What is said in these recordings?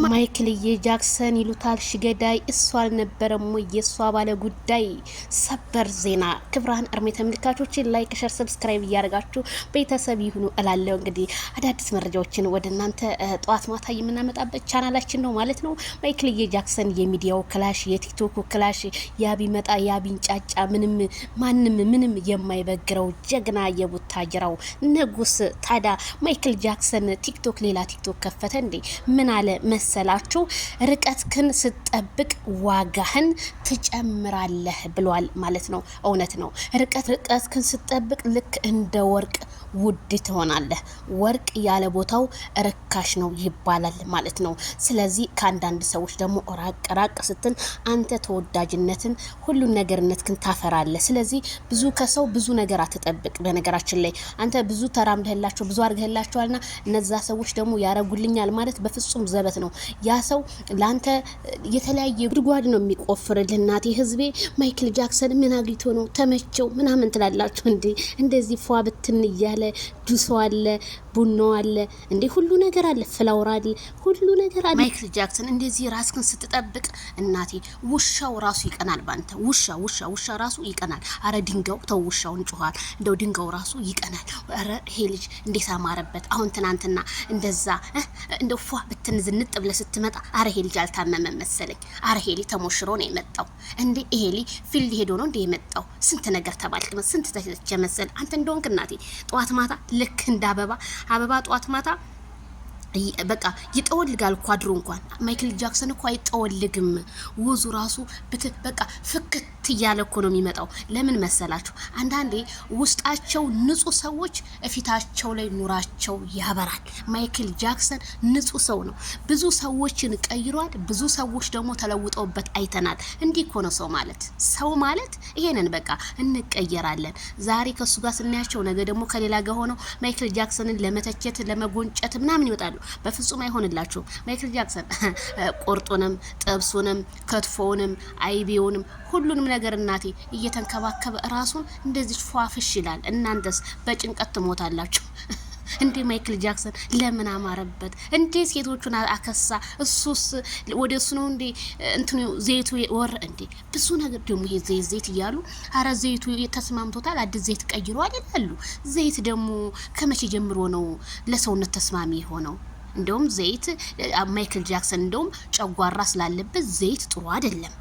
ማይክልዬ ጃክሰን ይሉታል ሽገዳይ እሷ አልነበረም ወይ የሷ ባለ ጉዳይ። ሰበር ዜና። ክብራን አርሜ ተመልካቾች ላይክ ሸር ሰብስክራይብ እያደረጋችሁ ቤተሰብ ይሁኑ እላለሁ። እንግዲህ አዳዲስ መረጃዎችን ወደ እናንተ ጠዋት ማታ የምናመጣበት ቻናላችን ነው ማለት ነው። ማይክልዬ ጃክሰን የሚዲያው ክላሽ የቲክቶክ ክላሽ ያቢመጣ ያቢንጫጫ ምንም የማይበግረው ጀግና የቡታጅራው ንጉስ። ታዳ ማይክል ጃክሰን ቲክቶክ ሌላ ቲክቶክ ከፈተ እንዴ? ምን አለ መሰላችሁ? ርቀትክን ስትጠብቅ ዋጋህን ትጨምራለህ ብሏል ማለት ነው። እውነት ነው። ርቀትክን ስትጠብቅ ልክ እንደ ወርቅ ውድ ትሆናለህ። ወርቅ ያለ ቦታው ርካሽ ነው ይባላል ማለት ነው። ስለዚህ ከአንዳንድ ሰዎች ደግሞ ራቅ ስትል አንተ ተወዳጅነትን ሁሉን ነገርነትክን ታፈራለህ። ስለዚህ ብዙ ከሰው ብዙ ነገር አትጠብቅ። በነገራችን ላይ አንተ ብዙ ተራምደህላቸው ብዙ አርገህላቸዋልና እነዛ ሰዎች ደግሞ ያረጉልኛል ማለት በፍጹም ዘበት ነው። ያ ሰው ላንተ የተለያየ ጉድጓድ ነው የሚቆፍርልህ። እናቴ ህዝቤ ማይክል ጃክሰን ምን አግኝቶ ነው ተመቸው ምናምን ትላላችሁ እንዴ? እንደዚህ ፏ ብትን እያለ ጁሶ አለ፣ ቡኖ አለ፣ እንዴ ሁሉ ነገር አለ፣ ፍላወር አለ፣ ሁሉ ነገር አለ። ማይክል ጃክሰን እንደዚህ ራስክን ስትጠብቅ እናቴ ውሻው ራሱ ይቀናል ባንተ። ውሻ ራሱ ይቀናል። አረ ድንጋው ተው ውሻውን ጮሃል። እንደው ድንጋው ራሱ ይቀናል። አረ ይሄ ልጅ እንዴት አማረበት። አሁን ትናንትና እንደዛ እንደው ፏ ብትን ዝንጥ ብለ ስትመጣ አረ ይሄ ልጅ አልታመመ መሰለኝ። አረ ይሄ ልጅ ተሞሽሮ ነው የመጣው እንዴ? ይሄ ልጅ ፊልድ ሄዶ ነው እንዴ የመጣው? ስንት ነገር ተባልክ ስንት ተቸ መሰል አንተ እንደሆንክ እናቴ ጧት ማታ ልክ እንደ አበባ ጧት ማታ በቃ ይጠወልጋል እኮ አድሮ እንኳን ማይክል ጃክሰን እኮ አይጠወልግም። ወዙ ራሱ በቃ ፍክት እያለ እኮ ነው የሚመጣው። ለምን መሰላችሁ? አንዳንዴ ውስጣቸው ንጹህ ሰዎች እፊታቸው ላይ ኑራቸው ያበራል። ማይክል ጃክሰን ንጹህ ሰው ነው። ብዙ ሰዎችን ቀይሯል። ብዙ ሰዎች ደግሞ ተለውጠውበት አይተናል። እንዲህ እኮ ነው ሰው ማለት ይሄንን በቃ እንቀየራለን። ዛሬ ከሱ ጋር ስናያቸው ነገ ደግሞ ከሌላ ጋር ሆነው ማይክል ጃክሰንን ለመተቸት ለመጎንጨት ምናምን ይወጣሉ። በፍጹም አይሆንላችሁ። ማይክል ጃክሰን ቆርጦንም ጥብሱንም ከትፎውንም አይቤውንም ሁሉንም ነገር እናቴ እየተንከባከበ ራሱን እንደዚህ ፏፍሽ ይላል። እናንተስ በጭንቀት ትሞታላችሁ እንዴ? ማይክል ጃክሰን ለምን አማረበት እንዴ? ሴቶቹን አከሳ። እሱስ ወደሱ ነው እንዴ እንትኑ ዘይቱ ወር እንዴ? ብዙ ነገር ደግሞ ይሄ ዘይት እያሉ አረ ዘይቱ ተስማምቶታል አዲስ ዘይት ቀይሮ አይደሉ? ዘይት ደግሞ ከመቼ ጀምሮ ነው ለሰውነት ተስማሚ የሆነው? እንደውም ዘይት ማይክል ጃክሰን እንደውም ጨጓራ ስላለበት ዘይት ጥሩ አይደለም።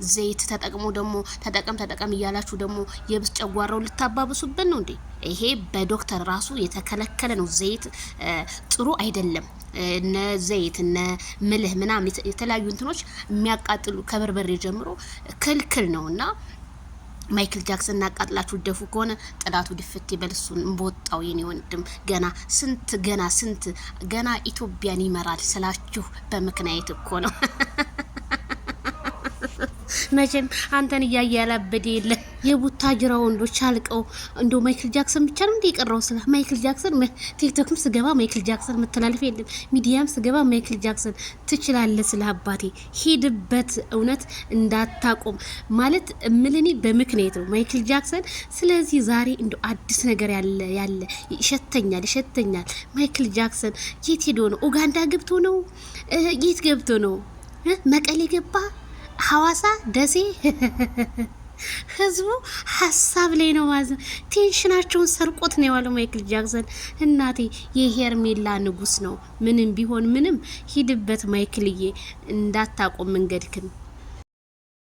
ዘይት ተጠቅሞ ደግሞ ተጠቀም እያላችሁ ደግሞ የብስ ጨጓራው ልታባብሱበት ነው እንዴ? ይሄ በዶክተር ራሱ የተከለከለ ነው። ዘይት ጥሩ አይደለም። እነ ዘይት እነ ምልህ ምናምን የተለያዩ እንትኖች የሚያቃጥሉ ከበርበሬ ጀምሮ ክልክል ነውና ማይክል ጃክሰን እናቃጥላችሁ ደፉ ከሆነ ጥላቱ ድፍት ይበልሱን እንቦጣው የኔ ወንድም። ገና ኢትዮጵያን ይመራል ስላችሁ በምክንያት እኮ ነው። መቼም አንተን እያያላበደ የለ የቡታጅራ ወንዶች አልቀው እንደው ማይክል ጃክሰን ብቻ ነው እንደ የቀረው። ስለ ማይክል ጃክሰን ቲክቶክም ስገባ ማይክል ጃክሰን መተላለፍ የለም፣ ሚዲያም ስገባ ማይክል ጃክሰን ትችላለህ። ስለ አባቴ ሂድበት፣ እውነት እንዳታቆም ማለት ምልኔ በምክንያት ነው ማይክል ጃክሰን። ስለዚህ ዛሬ እንደው አዲስ ነገር ያለ ይሸተኛል። ማይክል ጃክሰን የት ሄዶ ነው? ኡጋንዳ ገብቶ ነው? የት ገብቶ ነው? መቀሌ ገባ? ሐዋሳ፣ ደሴ ህዝቡ ሀሳብ ላይ ነው ማለት ቴንሽናቸውን ሰርቆት ነው ያለው ማይክል ጃክሰን። እናቴ የሄርሜላ ንጉስ ነው። ምንም ቢሆን ምንም ሂድበት ማይክልዬ፣ እንዳታቆም መንገድክን።